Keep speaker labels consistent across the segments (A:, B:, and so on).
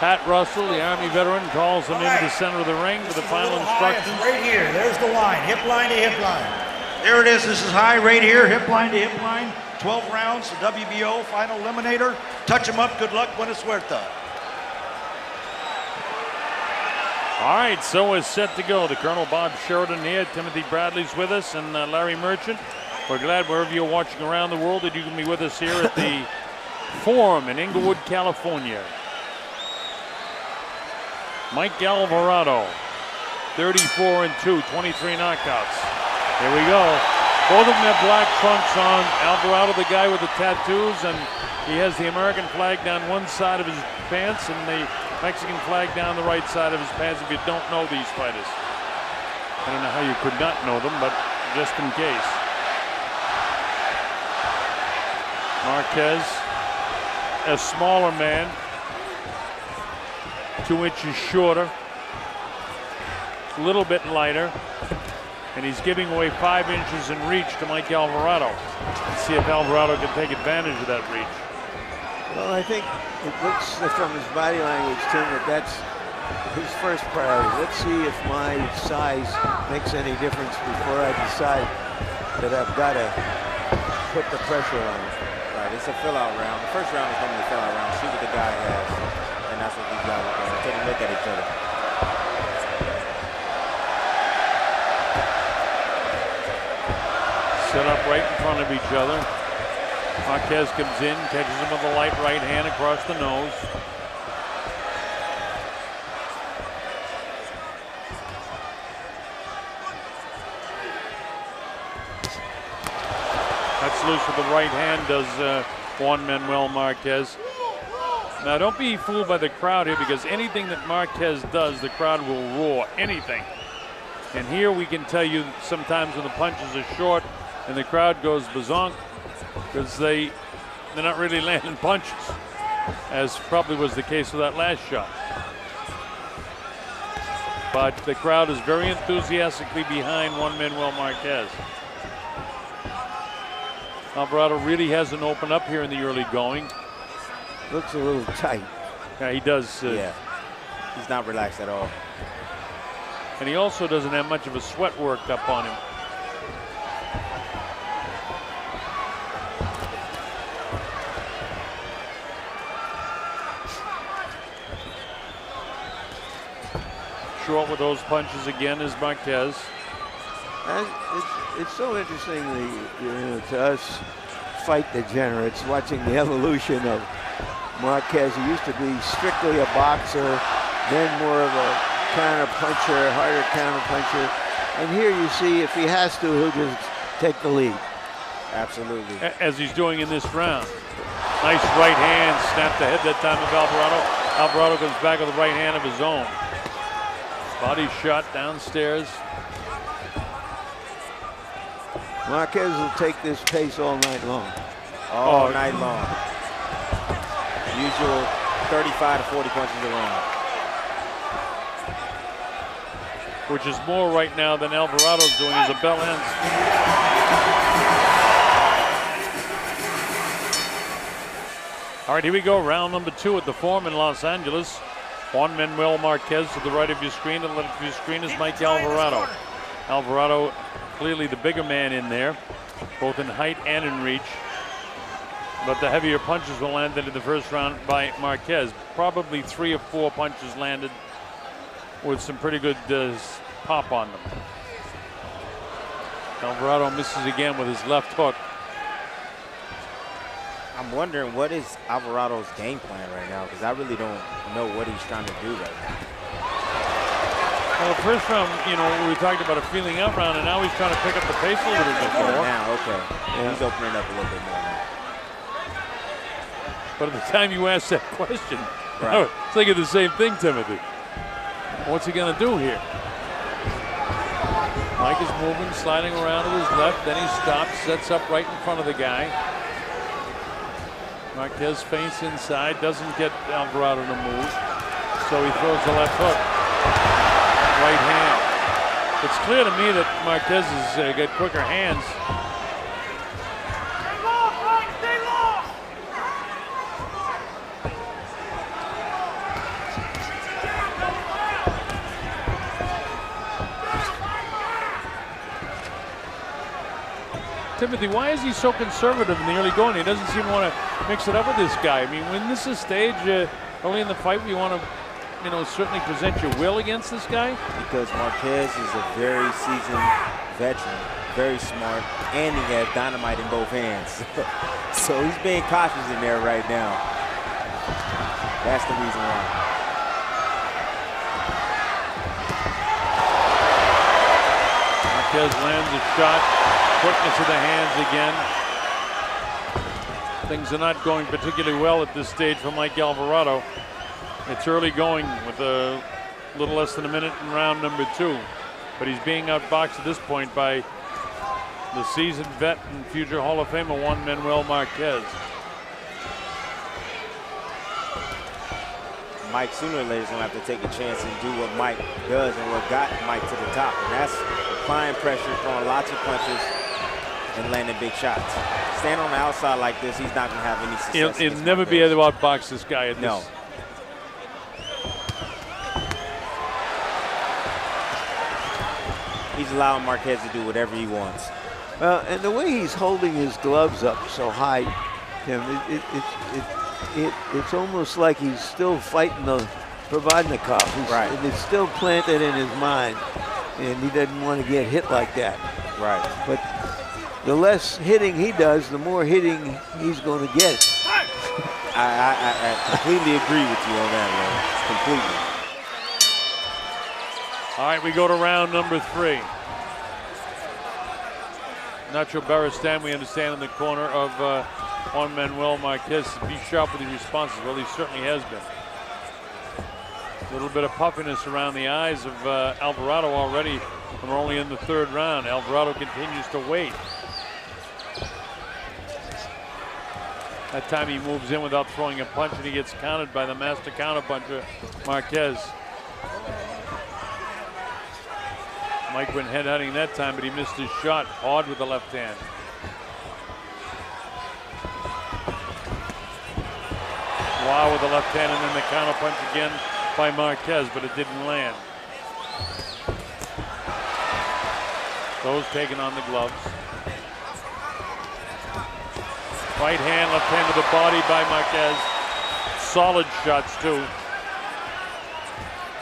A: Pat Russell, the Army veteran, calls him into the center of the ring for the final instructions.
B: Right here, there's the line, hip line to hip line.
C: There it is, this is high right here, hip line to hip line. 12 rounds, the WBO final eliminator. Touch him up, good luck, buena suerte.
A: All right, so we're set to go. The Colonel Bob Sheridan here, Timothy Bradley's with us, and Larry Merchant. We're glad wherever you're watching around the world that you can be with us here at the Forum in Inglewood, California. Mike Alvarado, 34-2, 23 knockouts. Here we go. Both of them have black trunks on. Alvarado, the guy with the tattoos, and he has the American flag down one side of his pants and the Mexican flag down the right side of his pants if you don't know these fighters. I don't know how you could not know them, but just in case. Marquez, a smaller man, 2 inches shorter, a little bit lighter, and he's giving away 5 inches in reach to Mike Alvarado. Let's see if Alvarado can take advantage of that reach.
D: Well, I think it looks from his body language, Tim, that that's his first priority. Let's see if my size makes any difference before I decide that I've got to put the pressure on him.
E: Right, it's a fill-out round. The first round is normally a fill-out round. See what the guy has, and that's what these guys are doing. Take a look at each other.
A: Set up right in front of each other. Marquez comes in, catches him with a light right hand across the nose. Cuts loose with the right hand, does Juan Manuel Marquez. Now don't be fooled by the crowd here, because anything that Marquez does, the crowd will roar, anything. And here we can tell you sometimes when the punches are short and the crowd goes bazonk, because they're not really landing punches, as probably was the case with that last shot. But the crowd is very enthusiastically behind Juan Manuel Marquez. Alvarado really hasn't opened up here in the early going.
D: Looks a little tight.
A: Yeah, he does.
E: Yeah, he's not relaxed at all.
A: And he also doesn't have much of a sweat worked up on him. Short with those punches again is Marquez.
D: It's so interesting, to us fight degenerates, watching the evolution of Marquez. He used to be strictly a boxer, then more of a counter-puncher, harder counter-puncher. And here you see if he has to, he'll just take the lead.
E: Absolutely.
A: As he's doing in this round. Nice right hand, snapped the head that time of Alvarado. Alvarado comes back with a right hand of his own. Body shot downstairs.
D: Marquez will take this pace all night long.
E: All night long. Usual 35 to 40 punches a round.
A: Which is more right now than Alvarado's doing as a bell ends. All right, here we go. Round number 2 at the Forum in Los Angeles. Juan Manuel Marquez to the right of your screen. To the left of your screen is Mike Alvarado. Alvarado, clearly the bigger man in there, both in height and in reach. But the heavier punches were landed in the first round by Marquez. Probably 3 or 4 punches landed with some pretty good pop on them. Alvarado misses again with his left hook.
E: I'm wondering what is Alvarado's game plan right now, because I really don't know what he's trying to do right now.
A: Well, the first round, we talked about a feeling out round, and now he's trying to pick up the pace a little bit more.
E: Now, okay. Yeah. He's opening up a little bit more now.
A: But at the time you asked that question,
E: right.
A: I was thinking the same thing, Timothy. What's he going to do here? Mike is moving, sliding around to his left, then he stops, sets up right in front of the guy. Marquez feints inside, doesn't get Alvarado to move, so he throws the left hook. Right hand. It's clear to me that Marquez has got quicker hands. Timothy, why is he so conservative in the early going? He doesn't seem to want to mix it up with this guy. I mean, when this is stage early in the fight, you want to, you know, certainly present your will against this guy?
E: Because Marquez is a very seasoned veteran, very smart, and he has dynamite in both hands. So he's being cautious in there right now. That's the reason why.
A: Marquez lands a shot, quickness of the hands again. Things are not going particularly well at this stage for Mike Alvarado. It's early going with a little less than a minute in round number 2. But he's being outboxed at this point by the seasoned vet and future Hall of Famer Juan Manuel Marquez.
E: Mike sooner or later is going to have to take a chance and do what Mike does and what got Mike to the top. And that's applying pressure, throwing lots of punches, and landing big shots. Stand on the outside like this, he's not going to have any success.
A: He'll never be able to outbox this guy at this.
E: No. He's allowing Marquez to do whatever he wants.
D: Well, and the way he's holding his gloves up so high, Tim, it's almost like he's still fighting the Provodnikov.
E: Right.
D: And it's still planted in his mind, and he doesn't want to get hit like that.
E: Right.
D: But the less hitting he does, the more hitting he's going to get.
E: I completely agree with you on that, man. Completely.
A: All right, we go to round number 3. Nacho Barristan, we understand, in the corner of Juan Manuel Marquez to be sharp with his responses. Well, he certainly has been. A little bit of puffiness around the eyes of Alvarado already, and we're only in the 3rd round. Alvarado continues to wait. That time he moves in without throwing a punch, and he gets countered by the master counterpuncher, Marquez. Mike went head-hunting that time, but he missed his shot hard with the left hand. Wow with the left hand, and then the counterpunch again by Marquez, but it didn't land. Those taking on the gloves. Right hand, left hand to the body by Marquez. Solid shots too.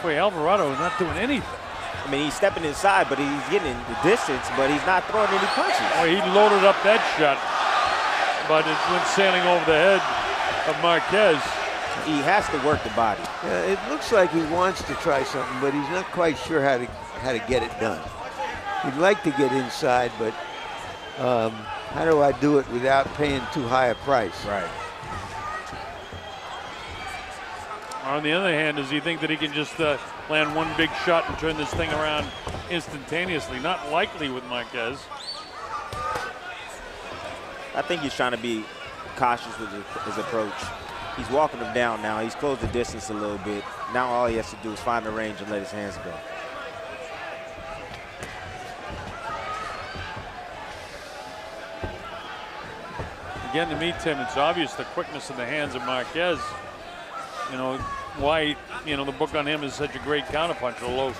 A: Boy, Alvarado is not doing anything.
E: I mean, he's stepping inside, but he's getting the distance, but he's not throwing any punches.
A: Boy, he loaded up that shot, but it went sailing over the head of Marquez.
E: He has to work the body.
D: Yeah, it looks like he wants to try something, but he's not quite sure how to get it done. He'd like to get inside, but how do I do it without paying too high a price?
E: Right.
A: On the other hand, does he think that he can just land one big shot and turn this thing around instantaneously? Not likely with Marquez.
E: I think he's trying to be cautious with his approach. He's walking him down now. He's closed the distance a little bit. Now all he has to do is find the range and let his hands go.
A: Again, to me, Tim, it's obvious the quickness in the hands of Marquez. You know, why, you know, the book on him is such a great counterpuncher, although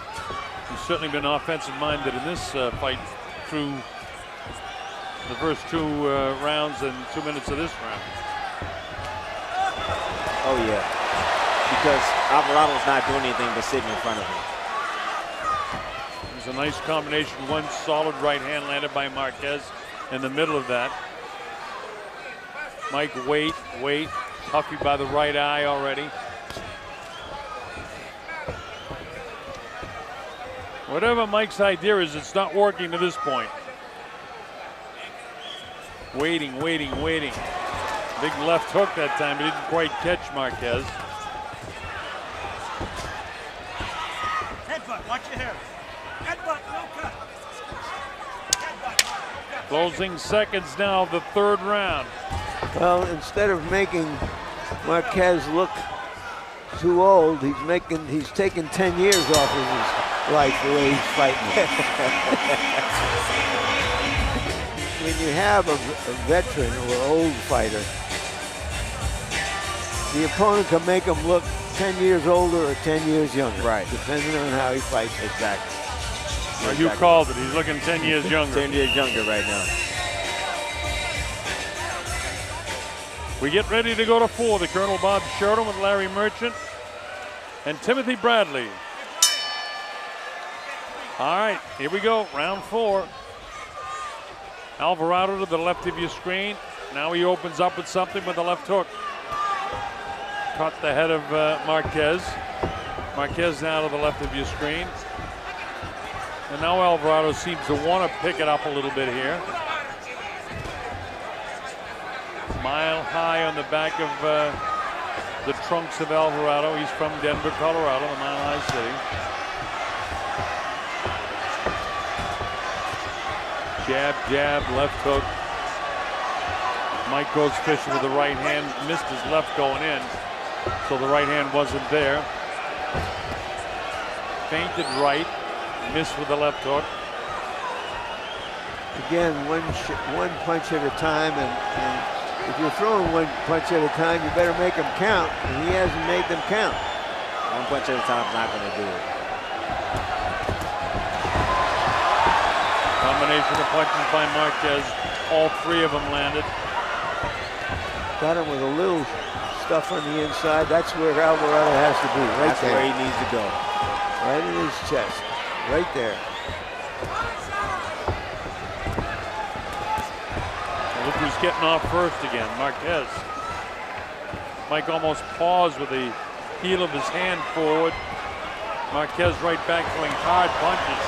A: he's certainly been offensive-minded in this fight through the first 2 rounds and 2 minutes of this round.
E: Oh, yeah. Because Alvarado's not doing anything but sitting in front of him.
A: There's a nice combination. One solid right hand landed by Marquez in the middle of that. Mike, wait. Huffy by the right eye already. Whatever Mike's idea is, it's not working to this point. Waiting. Big left hook that time, but didn't quite catch Marquez.
B: Headbutt, watch your hair. Headbutt, no cut. Headbutt.
A: Closing seconds now of the 3rd round.
D: Well, instead of making Marquez look too old, he's taking 10 years off of his life the way he's fighting. When you have a veteran or old fighter, the opponent can make him look 10 years older or 10 years younger.
E: Right.
D: Depending on how he fights.
E: Exactly.
A: Well, you called it. He's looking 10 years younger.
E: 10 years younger right now.
A: We get ready to go to 4. The Colonel Bob Sheridan with Larry Merchant and Timothy Bradley. All right, here we go, round 4. Alvarado to the left of your screen. Now he opens up with something with the left hook. Caught the head of Marquez. Marquez now to the left of your screen. And now Alvarado seems to want to pick it up a little bit here. Mile high on the back of the trunks of Alvarado. He's from Denver, Colorado, a Mile High city. Jab, jab, left hook. Mike goes fishing with the right hand, missed his left going in, so the right hand wasn't there. Feinted right, missed with the left hook.
D: Again, one punch at a time, and if you're throwing one punch at a time, you better make them count, and he hasn't made them count.
E: One punch at a time is not going to do it.
A: Combination of punches by Marquez, all 3 of them landed.
D: Got him with a little stuff on the inside. That's where Alvarado has to be, right
E: That's
D: there.
E: where he needs to go.
D: Right in his chest, right there.
A: Look who's getting off first again, Marquez. Mike almost paused with the heel of his hand forward. Marquez right back throwing hard punches,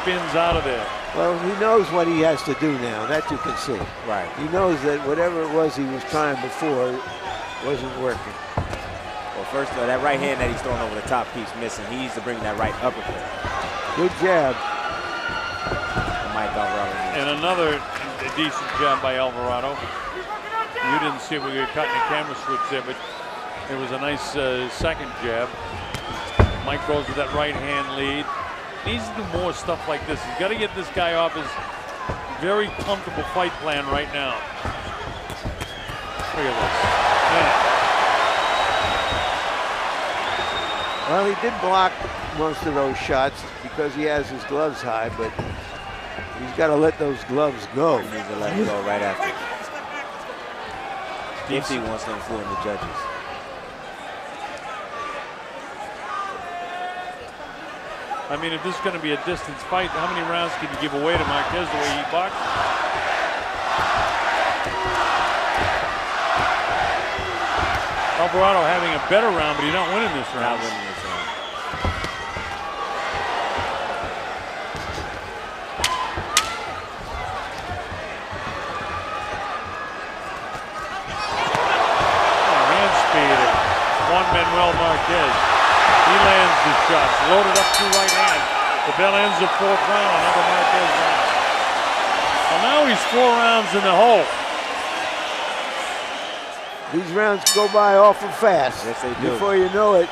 A: spins out of there.
D: Well, he knows what he has to do now, that you can see.
E: Right.
D: He knows that whatever it was he was trying before wasn't working.
E: Well, first of all, that right hand that he's throwing over the top keeps missing. He needs to bring that right uppercut.
D: Good jab.
E: Mike Alvarado.
A: And another decent jab by Alvarado. You didn't see it, we were cutting the camera switch there, but it was a nice second jab. Mike goes with that right hand lead. Needs to do more stuff like this. He's got to get this guy off his very comfortable fight plan right now. Look at this. Man.
D: Well, he did block most of those shots because he has his gloves high, but he's got to let those gloves go.
E: He needs to let him go right after. If he wants to influence the judges.
A: I mean, if this is going to be a distance fight, how many rounds can you give away to Marquez the way he boxes? Alvarado having a better round, but he's not winning this round.
E: Not winning this round.
A: Hand speed of Juan Manuel Marquez. He lands the shots, loaded up to right hand. The bell ends the 4th round, another Marquez round. Well, now he's 4 rounds in the hole.
D: These rounds go by awful fast.
E: Yes, they do.
D: Before you know it,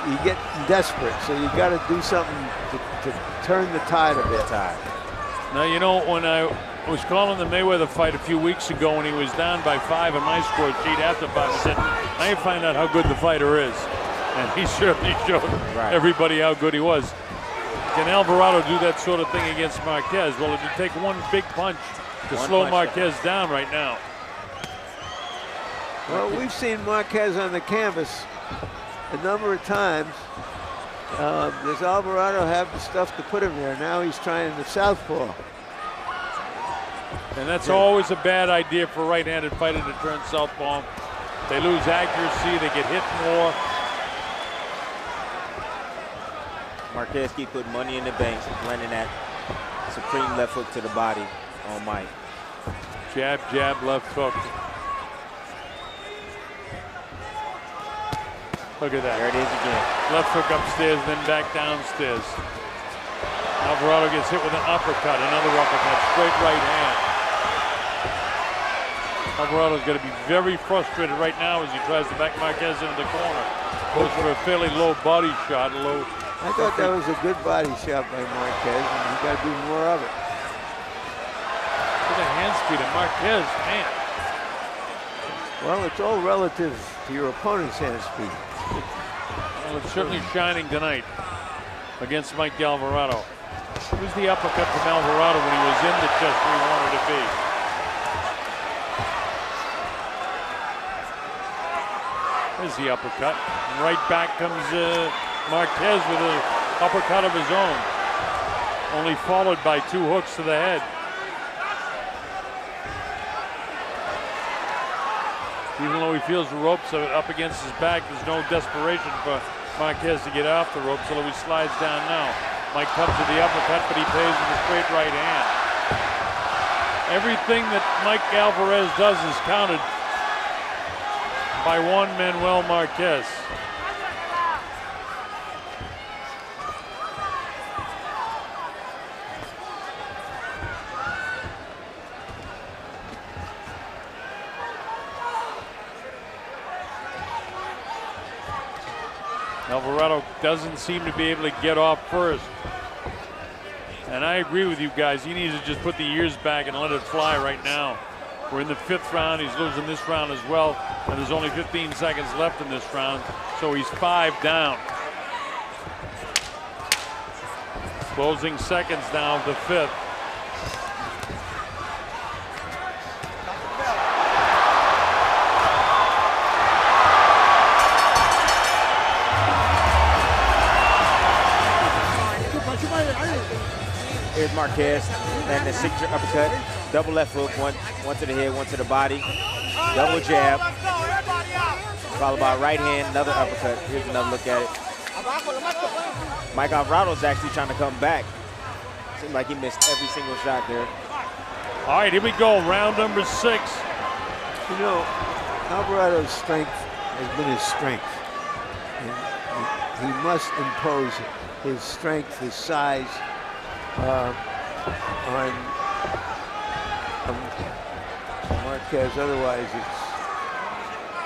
D: you get desperate. So you got to do something to turn the tide a bit.
A: Now, you know, when I was calling the Mayweather fight a few weeks ago when he was down by 5 in my score sheet after 5, I said, I can find out how good the fighter is. And he certainly showed everybody how good he was. Can Alvarado do that sort of thing against Marquez? Well, it would take one big punch to slow Marquez down right now.
D: Well, we've seen Marquez on the canvas a number of times. Does Alvarado have the stuff to put him there? Now he's trying the southpaw.
A: And that's always a bad idea for a right-handed fighter to turn southpaw. They lose accuracy, they get hit more.
E: Marquez keep putting money in the bank, landing that supreme left hook to the body on Mike.
A: Jab, jab, left hook. Look at that.
E: There it is again.
A: Left hook upstairs, then back downstairs. Alvarado gets hit with an uppercut, another uppercut, straight right hand. Alvarado's going to be very frustrated right now as he tries to back Marquez into the corner. Goes for a fairly low body shot,
D: I thought that was a good body shot by Marquez, and you got to do more of it.
A: Look at the hand speed of Marquez, man.
D: Well, it's all relative to your opponent's hand speed.
A: Well, it's certainly shining tonight against Mike Alvarado. It was the uppercut from Alvarado when he was in the chest where he wanted to be. There's the uppercut. And right back comes Marquez with an uppercut of his own. Only followed by 2 hooks to the head. Even though he feels the ropes up against his back, there's no desperation for Marquez to get off the ropes, although he slides down now. Mike comes to the uppercut, but he pays with a straight right hand. Everything that Mike Alvarez does is counted by Juan Manuel Marquez. Alvarado doesn't seem to be able to get off first. And I agree with you guys. He needs to just put the ears back and let it fly right now. We're in the 5th round. He's losing this round as well. And there's only 15 seconds left in this round. So he's 5 down. Closing seconds now of the 5th.
E: Here's Marquez and the signature uppercut. Double left hook, one to the head, one to the body. Double jab. Followed by a right hand, another uppercut. Here's another look at it. Mike Alvarado's actually trying to come back. Seems like he missed every single shot there.
A: All right, here we go, round number 6.
D: You know, Alvarado's strength has been his strength. And he must impose his strength, his size, on Marquez. Otherwise,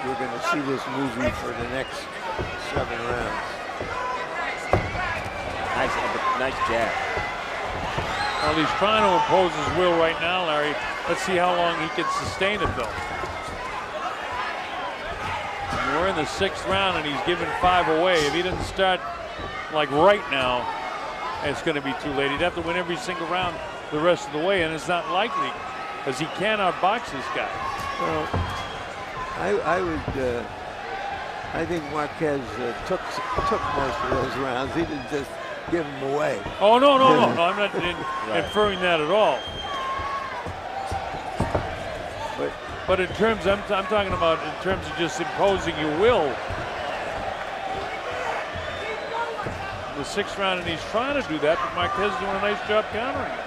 D: we're going to see this movie for the next 7 rounds.
E: Nice jab.
A: Well, he's trying to impose his will right now, Larry. Let's see how long he can sustain it, though. And we're in the 6th round, and he's given 5 away. If he doesn't start like right now, it's going to be too late. He'd have to win every single round the rest of the way, and it's not likely, because he can't outbox this guy.
D: Well, I think Marquez took most of those rounds. He didn't just give them away.
A: Oh, no. I'm not inferring that at all. But in terms, I'm talking about in terms of just imposing your will. The 6th round, and he's trying to do that, but Marquez is doing a nice job countering it.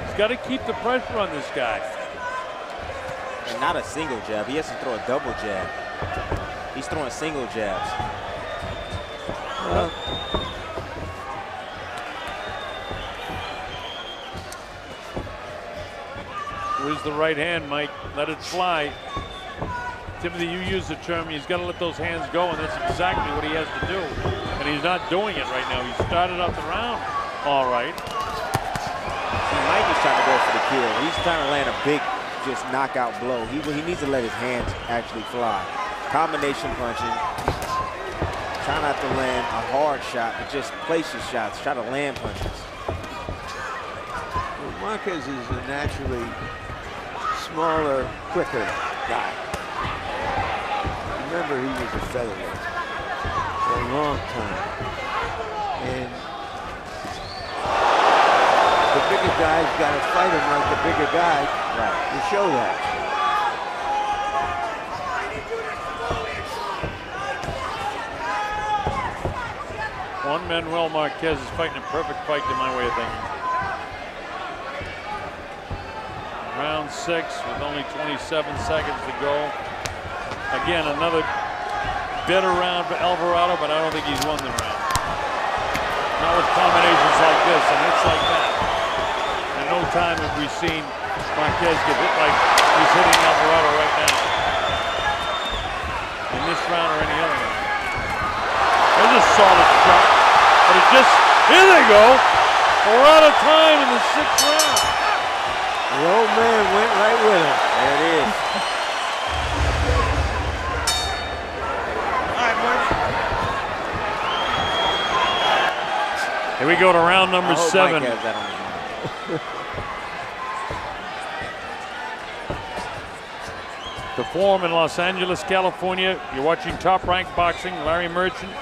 A: He's got to keep the pressure on this guy.
E: And not a single jab. He has to throw a double jab. He's throwing single jabs.
A: Where's the right hand, Mike? Let it fly. Timothy, you use the term, he's got to let those hands go, and that's exactly what he has to do. And he's not doing it right now. He started out the round all right.
E: See, Mike is trying to go for the kill. He's trying to land a big, just knockout blow. He needs to let his hands actually fly. Combination punching. Try not to land a hard shot, but just place your shots. Try to land punches.
D: Well, Marquez is a naturally smaller, quicker guy. Remember, he was a featherweight for a long time. And the bigger guy's got to fight him like the bigger guy to show that.
A: Juan Manuel Marquez is fighting a perfect fight to my way of thinking. Round 6 with only 27 seconds to go. Again, another better round for Alvarado, but I don't think he's won the round. Not with combinations like this and hits like that. In no time have we seen Marquez get hit like he's hitting Alvarado right now. In this round or any other round. There's a solid shot, but it just, here they go. We're out of time in the 6th round.
D: The old man went right with him.
E: There it is.
A: Here we go to round number 7.
E: Mike has that on his mind.
A: The Forum in Los Angeles, California. You're watching Top Rank Boxing. Larry Merchant,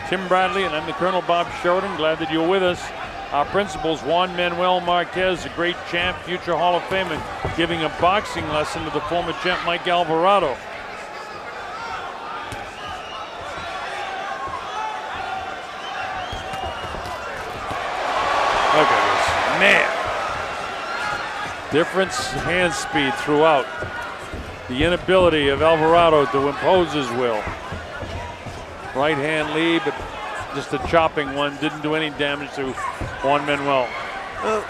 A: Tim Bradley, and I'm the Colonel Bob Sheridan. Glad that you're with us. Our principals, Juan Manuel Marquez, a great champ, future Hall of Famer, giving a boxing lesson to the former champ Mike Alvarado. Look at this, man. Different hand speed throughout. The inability of Alvarado to impose his will. Right hand lead, but just a chopping one. Didn't do any damage to Juan Manuel.
D: Well,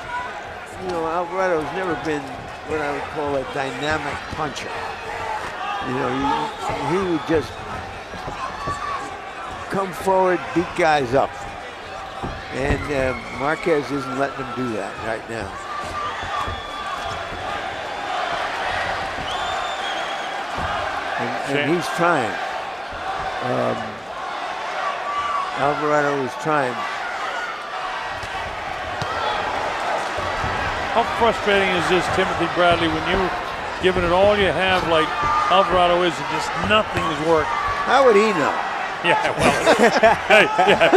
D: you know, Alvarado's never been what I would call a dynamic puncher. You know, he would just come forward, beat guys up. And Marquez isn't letting him do that right now. And he's trying. Alvarado is trying.
A: How frustrating is this, Timothy Bradley, when you're giving it all you have like Alvarado is and just nothing's worked?
D: How would he know?
A: Yeah, well, hey, yeah,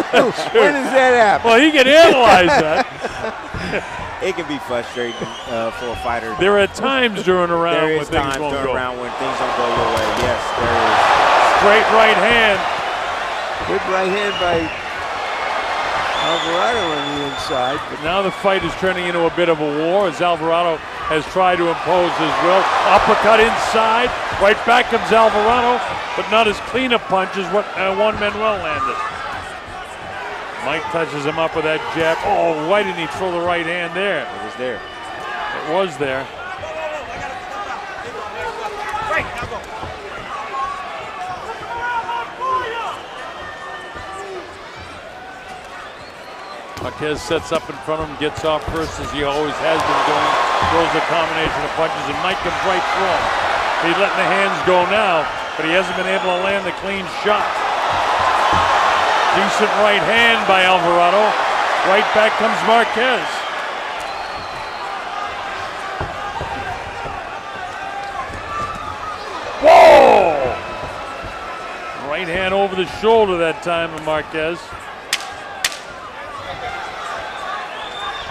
D: when does that happen?
A: Well, he can analyze that.
E: It can be frustrating for a fighter.
A: There are times during a round when things won't go.
E: When things don't go your way. Yes, there is.
A: Straight right hand.
D: Good right hand by Alvarado on the inside.
A: But now the fight is turning into a bit of a war as Alvarado has tried to impose his will. Uppercut inside. Right back comes Alvarado, but not as clean a punch as what Juan Manuel landed. Mike touches him up with that jab. Oh, why didn't he throw the right hand there?
E: It was there.
A: It was there.
B: Right, now go.
A: Marquez sets up in front of him, gets off first as he always has been doing. Throws a combination of punches, and Mike comes right through him. He's letting the hands go now, but he hasn't been able to land the clean shot. Decent right hand by Alvarado. Right back comes Marquez. Whoa! Right hand over the shoulder that time of Marquez.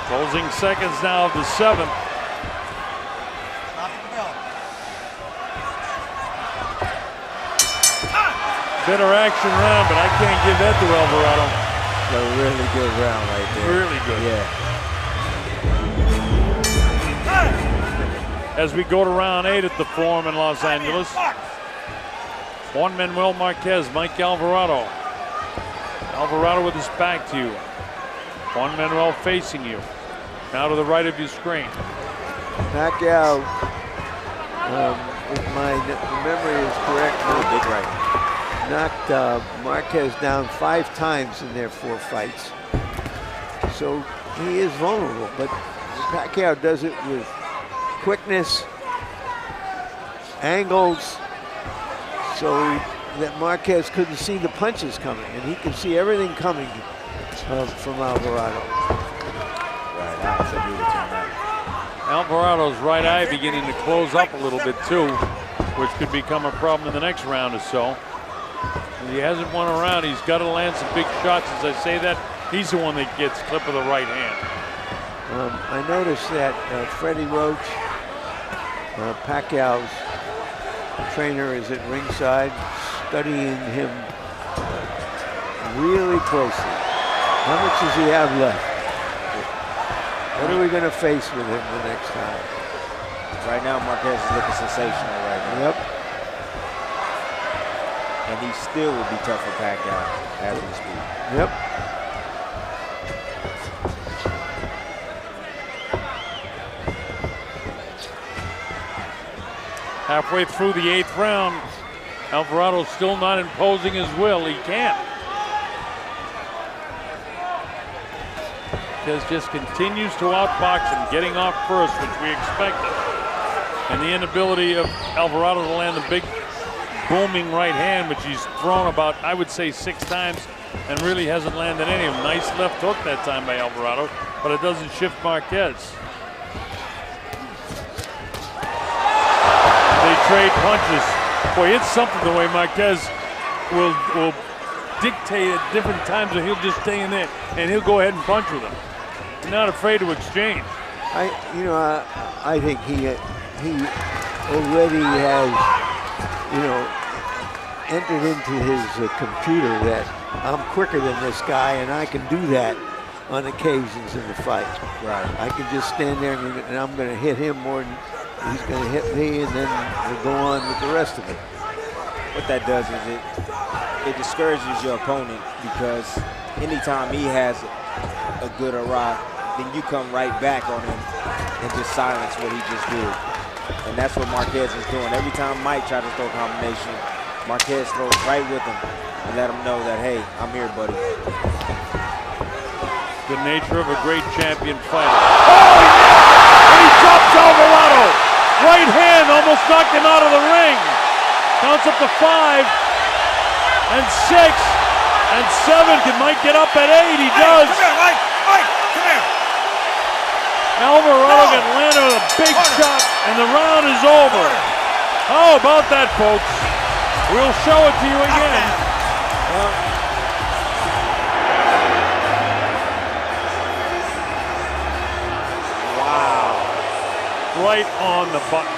A: Closing seconds now of the 7th. Better action round, but I can't give that to Alvarado.
E: A really good round right there.
A: Really good.
E: Yeah.
A: As we go to round 8 at the Forum in Los Angeles. Juan Manuel Marquez, Mike Alvarado. Alvarado with his back to you. Juan Manuel facing you. Now to the right of your screen.
D: Pacquiao, if my memory is correct,
E: Big right.
D: knocked Marquez down 5 times in their 4 fights. So he is vulnerable, but Pacquiao does it with quickness, angles, so that Marquez couldn't see the punches coming, and he could see everything coming from Alvarado.
E: Right eye, so he was on that.
A: Alvarado's right eye beginning to close up a little bit too, which could become a problem in the next round or so. He hasn't won a round. He's got to land some big shots. As I say that, he's the one that gets clip of the right hand.
D: I noticed that Freddie Roach, Pacquiao's trainer, is at ringside studying him really closely. How much does he have left? What are we going to face with him the next time?
E: Right now, Marquez is looking sensational right now.
D: Yep.
E: And he still will be tough for Pacquiao as we speak.
D: Yep.
A: Halfway through the 8th round, Alvarado's still not imposing his will. He can't. Marquez just continues to outbox him, getting off first, which we expected. And the inability of Alvarado to land the big booming right hand, which he's thrown about, I would say, 6 times and really hasn't landed any of them. Nice left hook that time by Alvarado, but it doesn't shift Marquez. They trade punches. Boy, it's something the way Marquez will dictate at different times, or he'll just stay in there and he'll go ahead and punch with him. He's not afraid to exchange.
D: I think he already has, entered into his computer that I'm quicker than this guy and I can do that on occasions in the fight.
E: Right.
D: I can just stand there and I'm going to hit him more than he's going to hit me, and then we'll go on with the rest of it.
E: What that does is it discourages your opponent, because anytime he has a good arrive, then you come right back on him and just silence what he just did. And that's what Marquez is doing. Every time Mike tries to throw a combination, Marquez throws right with him and let him know that, hey, I'm here, buddy.
A: The nature of a great champion fighter. Oh, yeah! And he drops Alvarado. Right hand almost knocked him out of the ring. Counts up to 5 and 6 and 7. Can Mike get up at 8? He does.
B: Come here, Mike. Mike, come here.
A: Alvarado got landed with a big shot, and the round is over. How about that, folks? We'll show it to you again.
E: Wow.
A: Right on the button.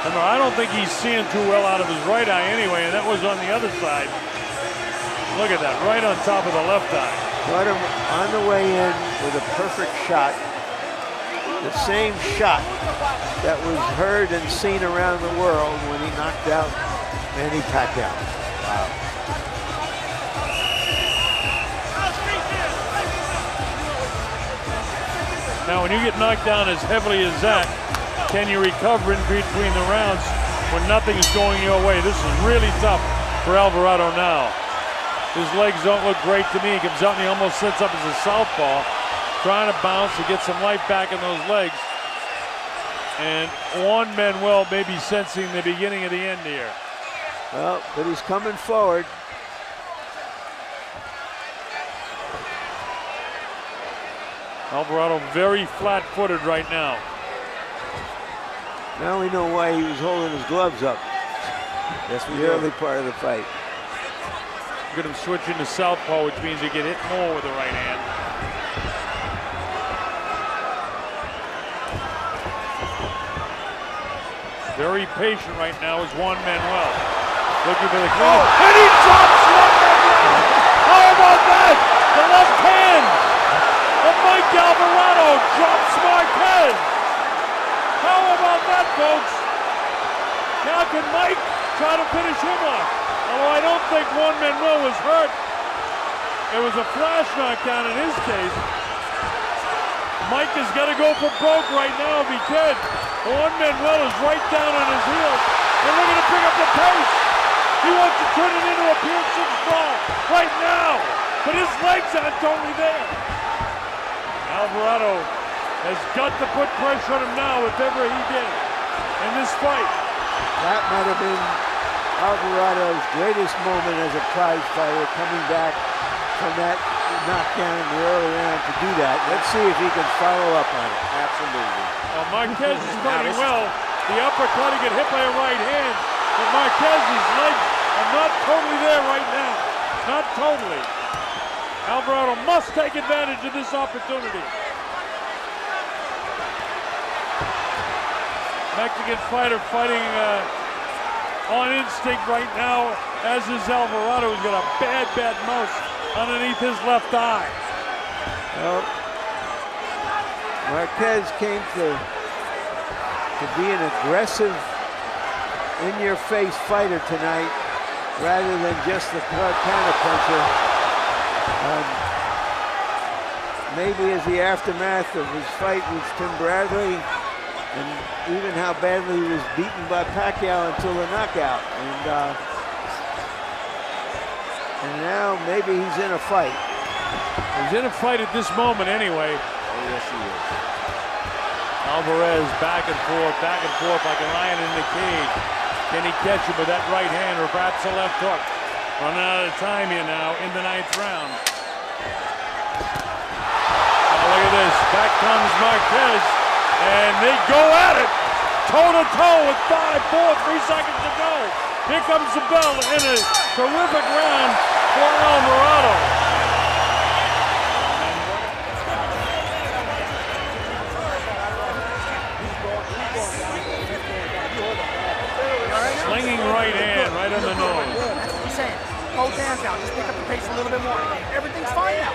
A: Remember, I don't think he's seeing too well out of his right eye anyway, and that was on the other side. Look at that, right on top of the left eye.
D: Got him on the way in with a perfect shot. The same shot that was heard and seen around the world when he knocked out Manny Pacquiao. Wow.
A: Now, when you get knocked down as heavily as that, can you recover in between the rounds when nothing's going your way? This is really tough for Alvarado now. His legs don't look great to me. He comes out and he almost sets up as a southpaw, trying to bounce to get some life back in those legs. And Juan Manuel may be sensing the beginning of the end here.
D: Well, but he's coming forward.
A: Alvarado very flat-footed right now.
D: Now we know why he was holding his gloves up.
E: That's
D: the early part of the fight.
A: Look at him switching to southpaw, which means he can hit more with the right hand. Very patient right now is Juan Manuel. Looking for the clean. And he drops Juan Manuel! How about that? The left hand of Mike Alvarado drops Marquez. How about that, folks? Now can Mike try to finish him off? Although I don't think Juan Manuel was hurt. It was a flash knockdown in his case. Mike has got to go for broke right now if he can. Juan Manuel is right down on his heels. And looking to pick up the pace. He wants to turn it into a pure six-ball right now. But his legs aren't totally there. Alvarado has got to put pressure on him now if ever he did in this fight.
D: That might have been Alvarado's greatest moment as a prize fighter, coming back from that knockdown in the early round to do that. Let's see if he can follow up on it.
E: Absolutely.
A: Marquez is fighting well. The uppercut, he get hit by a right hand, but Marquez's legs are not totally there right now. Not totally. Alvarado must take advantage of this opportunity. Mexican fighter fighting on instinct right now, as is Alvarado, who's got a bad mouse underneath his left eye.
D: Well, Marquez came to be an aggressive, in-your-face fighter tonight, rather than just the counter-puncher. Maybe as the aftermath of his fight with Tim Bradley, and even how badly he was beaten by Pacquiao until the knockout. And now maybe he's in a fight.
A: He's in a fight at this moment anyway.
E: Oh, yes, he is.
A: Alvarez back and forth like a lion in the cage. Can he catch him with that right hand or perhaps a left hook? Running out of time here now in the 9th round. Now look at this. Back comes Marquez. And they go at it, toe-to-toe with 3 seconds to go. Here comes the bell in a terrific round for Alvarado. Slinging right hand, right on the nose.
B: He's saying, hold hands now. Just pick up the pace a little bit more. Everything's fine now.